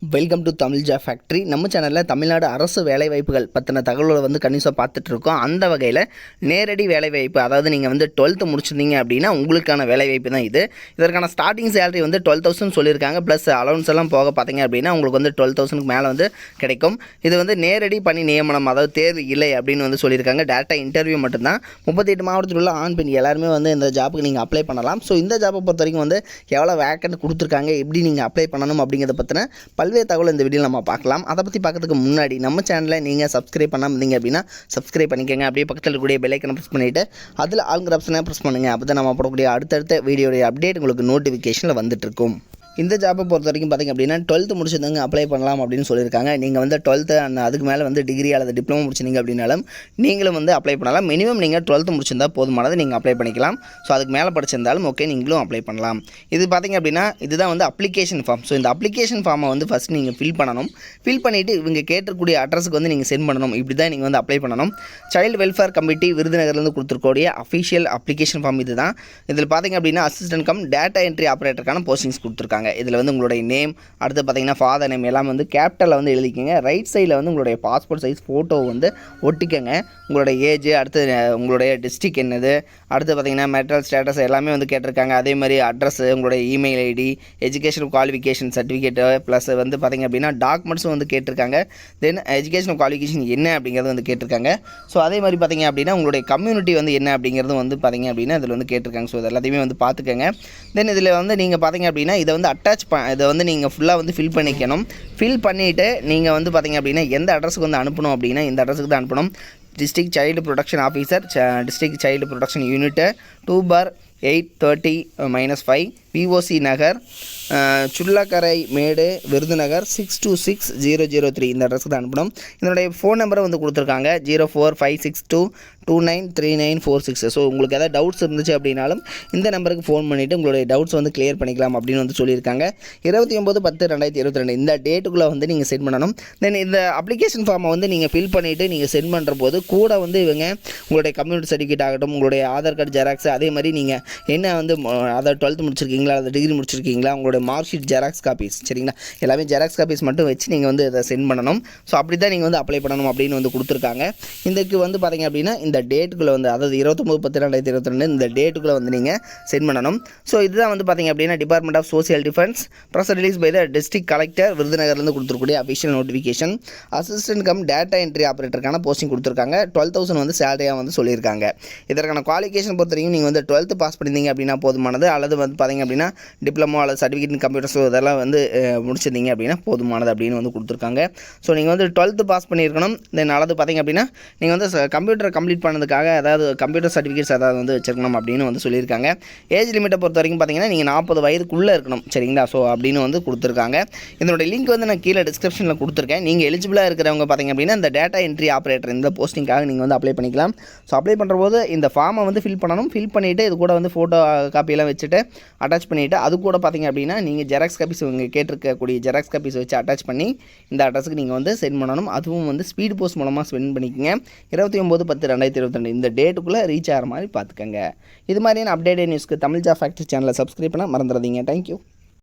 Welcome to Tamil job factory. நம்ம சேனலில் தமிழ்நாடு அரசு வேலைவாய்ப்புகள் பற்றின தகவல்களை வந்து கணிசமாக பார்த்துட்ருக்கோம். அந்த வகையில் நேரடி வேலைவாய்ப்பு, அதாவது நீங்கள் வந்து 12th முடிச்சிருந்தீங்க அப்படின்னா உங்களுக்கான வேலைவாய்ப்பு தான் இது. இதற்கான ஸ்டார்டிங் சேலரி வந்து 12,000 சொல்லியிருக்காங்க. ப்ளஸ் அலவன்ஸ் எல்லாம் போக பார்த்தீங்க அப்படின்னா உங்களுக்கு வந்து 12,000க்கு மேலே வந்து கிடைக்கும். இது வந்து நேரடி பணி நியமனம், அதாவது தேர்வு இல்லை அப்படின்னு வந்து சொல்லியிருக்காங்க. டேரெக்டாக இன்டர்வியூ மட்டும்தான். 38 மாவட்டத்தில் உள்ள ஆண் பெண் எல்லாருமே வந்து இந்த ஜாப்புக்கு நீங்கள் அப்ளை பண்ணலாம். ஸோ இந்த ஜாப்பை பொறுத்த வரைக்கும் வந்து எவ்வளோ வேக்கண்ட் கொடுத்துருக்காங்க, எப்படி நீங்கள் அப்ளை பண்ணணும் அப்படிங்கிறத பற்றின பல்வேறு தகவல் இந்த வீடியோவில் நம்ம பார்க்கலாம். அதை பற்றி பார்க்கறதுக்கு முன்னாடி நம்ம சேனலில் நீங்கள் சப்ஸ்கிரைப் பண்ணாமல் இருந்தீங்க அப்படின்னா சப்ஸ்கிரைப் பண்ணிக்கோங்க. அப்படியே பக்கத்தில் இருக்கக்கூடிய பெல் ஐக்கனை ப்ரெஸ் பண்ணிவிட்டு அதில் ஆல்ங்கிற ஆப்ஷனை ப்ரெஸ் பண்ணுங்கள். அப்போ தான் நம்ம போடக்கூடிய அடுத்தடுத்த வீடியோடைய அப்டேட் உங்களுக்கு நோட்டிஃபிகேஷனில் வந்துட்டுருக்கும். இந்த ஜாப்பை பொறுத்த வரைக்கும் பார்த்திங்க அப்படின்னா 12th முடிச்சதுங்க அப்ளை பண்ணலாம் அப்படின்னு சொல்லியிருக்காங்க. நீங்கள் வந்து 12th அதுக்கு மேலே வந்து டிகிரி அல்லது டிப்ளமோ முடிச்சிங்க அப்படின்னாலும் நீங்களும் வந்து அப்ளை பண்ணலாம். மினிமம் நீங்கள் 12th முடிச்சிருந்தால் போதுமானது, நீங்கள் அப்ளை பண்ணிக்கலாம். ஸோ அதுக்கு மேலே படிச்சிருந்தாலும் ஓகே, நீங்களும் அப்ளை பண்ணலாம். இது பார்த்திங்க அப்படின்னா இதுதான் வந்து அப்ளிகேஷன் ஃபார்ம். ஸோ இந்த அப்ளிகேஷன் ஃபார்மை வந்து ஃபஸ்ட் நீங்கள் ஃபில் பண்ணணும். ஃபில் பண்ணிவிட்டு இவங்க கேட்டிருக்கூடிய அட்ரஸுக்கு வந்து நீங்கள் சென்ட் பண்ணணும். இப்படி தான் நீங்கள் வந்து அப்ளை பண்ணணும். சைல்டு வெல்ஃபேர் கமிட்டி விருதுநகர்லேருந்து கொடுத்துருக்கக்கூடிய அஃபிஷியல் அப்ளிகேஷன் ஃபார்ம் இது தான். இதில் பார்த்திங்க அப்படின்னா அசிஸ்டன்ட் கம் டேட்டா என்ட்ரி ஆப்ரேட்டருக்கான போஸ்டிங்ஸ் கொடுத்துருக்காங்க. இதில் வந்து உங்களுடைய நேம், அடுத்து பார்த்தீங்கன்னா ஃபாதர் நேம் எல்லாம் வந்து கேபிட்டலில் வந்து எழுதிக்கங்க. ரைட் சைடில் வந்து உங்களுடைய பாஸ்போர்ட் சைஸ் ஃபோட்டோ வந்து ஒட்டிக்கங்க. உங்களுடைய ஏஜ், அடுத்து உங்களுடைய டிஸ்ட்ரிக் என்னது, அடுத்து பார்த்தீங்கன்னா மெட்ரல் ஸ்டேட்டஸ் எல்லாமே வந்து கேட்டிருக்காங்க. அதே மாதிரி அட்ரஸ், உங்களுடைய email ID, education qualification certificate, plus வந்து பார்த்திங்க அப்படின்னா டாக்குமெண்ட்ஸும் வந்து கேட்டிருக்காங்க. தென் எஜுகேஷன் குவாலிஃபிகேஷன் என்ன அப்படிங்கிறது வந்து கேட்டிருக்காங்க. ஸோ அதே மாதிரி பார்த்திங்க அப்படின்னா உங்களுடைய கம்யூனிட்டி வந்து என்ன அப்படிங்கிறது வந்து பார்த்திங்க அப்படின்னா இதில் வந்து கேட்டிருக்காங்க. ஸோ இது எல்லாத்தையுமே வந்து பார்த்துக்கங்க. தென் இதில் வந்து நீங்கள் பார்த்திங்க அப்படின்னா இதை வந்து இதை வந்து நீங்கள் ஃபுல்லாக வந்து ஃபில் பண்ணிக்கணும். ஃபில் பண்ணிவிட்டு நீங்கள் வந்து பார்த்திங்க அப்படின்னா எந்த அட்ரஸுக்கு வந்து அனுப்பணும் அப்படின்னா இந்த அட்ரஸுக்கு தான் அனுப்பணும். District child protection officer, district child protection unit, 2/830-5, POC Nagar, Sullakkarai Medu, Virudhunagar 626003 இந்த அட்ரஸுக்கு தான் அனுப்பணும். இதனுடைய ஃபோன் நம்பரை வந்து கொடுத்துருக்காங்க 045622939946. ஸோ உங்களுக்கு எதாவது டவுட்ஸ் இருந்துச்சு அப்படின்னாலும் இந்த நம்பருக்கு ஃபோன் பண்ணிவிட்டு உங்களுடைய டவுட்ஸ் வந்து கிளியர் பண்ணிக்கலாம் அப்படின்னு வந்து சொல்லியிருக்காங்க. 29/10/2022 இந்த டேட்டுக்குள்ளே வந்து நீங்கள் சென்ட் பண்ணணும். தென் இந்த அப்ளிகேஷன் ஃபார்மை வந்து நீங்கள் ஃபில் பண்ணிவிட்டு நீங்கள் சென்ட் பண்ணுற போது கூட வந்து இவங்க உங்களுடைய கம்யூனிட்டி சர்டிஃபிகேட் ஆகட்டும், உங்களுடைய ஆதார் கார்டு ஜெராக்ஸ், அதே மாதிரி நீங்கள் என்ன வந்து அதாவது 12th முடிச்சிருக்கீங்களா, அதை டிகிரி முடிச்சிருக்கீங்களா, உங்களுடைய மார்க் ஷீட் ஜெராக்ஸ் காப்பீஸ், சரிங்களா, எல்லாமே ஜெராக்ஸ் காப்பீஸ் மட்டும் வச்சு நீங்கள் வந்து இதை சென்ட் பண்ணணும். ஸோ அப்படி தான் நீங்கள் வந்து அப்ளை பண்ணணும் அப்படின்னு வந்து கொடுத்துருக்காங்க. இதுக்கு வந்து பார்த்திங்க அப்படின்னா இந்த டேட்டுக்குள்ளே வந்து, அதாவது 29/10/2022 இந்த டேட்டுக்குள்ளே வந்து நீங்கள் சென்ட் பண்ணணும். ஸோ இதுதான் வந்து பார்த்திங்க அப்படின்னா department of social defence press release by the district collector விருதுநகர்லேருந்து கொடுத்துருக்கூடிய official notification. Assistant cum data entry ஆப்ரேட்டருக்கான போஸ்டிங் கொடுத்துருக்காங்க. 12,000 வந்து சேலரியாக வந்து சொல்லியிருக்காங்க. இதற்கான குவாலிஃபிகேஷன் பொறுத்த வரைக்கும் நீங்கள் வந்து 12th பாஸ் பண்ணியிருந்தீங்க அப்படின்னா போதுமானது, அல்லது வந்து பார்த்திங்க அப்படின்னா டிப்ளமோ அல்லது சர்டிஃபிகேட் இன் கம்ப்யூட்டர்ஸ் இதெல்லாம் வந்து முடிச்சிருந்தீங்க அப்படின்னா போதுமானது அப்படின்னு வந்து கொடுத்துருக்காங்க. ஸோ நீங்கள் வந்து 12th பாஸ் பண்ணியிருக்கணும். தென் அல்லது பார்த்திங்க அப்படின்னா நீங்கள் வந்து கம்ப்யூட்டர் கம்ப்ளீட் பண்ணதுக்காக அதாவது கம்ப்யூட்டர் சர்டிஃபிகேட்ஸ் அதாவது வந்து வச்சிருக்கணும் அப்படின்னு வந்து சொல்லியிருக்காங்க. ஏஜ் லிமிட்டை பொறுத்த வரைக்கும் பார்த்திங்கன்னா நீங்கள் 40 வயதுக்குள்ளே இருக்கணும், சரிங்களா. ஸோ அப்படின்னு வந்து கொடுத்துருக்காங்க. இதனுடைய லிங்க் வந்து நான் கீழே டிஸ்கிரிப்ஷனில் கொடுத்துருக்கேன். நீங்கள் எலிஜிபிளாக இருக்கிறவங்க பார்த்திங்க அப்படின்னா இந்த டேட்டா என்ட்ரி ஆப்ரேட்டர் இந்த போஸ்டிங்காக நீங்கள் வந்து அப்ளை பண்ணிக்கலாம். ஸோ அப்ளை பண்ணுற போது இந்த ஃபார்மை வந்து ஃபில் பண்ணணும். ஃபில் பண்ணிவிட்டு இது கூட வந்து ஃபோட்டோ காப்பியெல்லாம் வச்சுட்டு அட்டாச் பண்ணிவிட்டு அது கூட பார்த்திங்க அப்படின்னா நீங்கள் ஜெராக்ஸ் காப்பீஸ் இவங்க கேட்டிருக்கக்கூடிய ஜெராக்ஸ் காப்பீஸ் வச்சு அட்டாச் பண்ணி இந்த அட்ரஸுக்கு நீங்கள் வந்து சென்ட் பண்ணணும். அதுவும் வந்து ஸ்பீட் போஸ்ட் மூலமாக சென்ட் பண்ணிக்கோங்க. 29/10/2022 இந்த டேட்டுக்குள்ளே ரீச் ஆகிற மாதிரி பார்த்துக்கங்க. இது மாதிரியான அப்டேட் நியூஸ்க்கு தமிழ் ஜாப் ஃபேக்ட்ரி சேனலை சப்ஸ்கிரைப் பண்ண மறந்துடாதீங்க. தேங்க்யூ.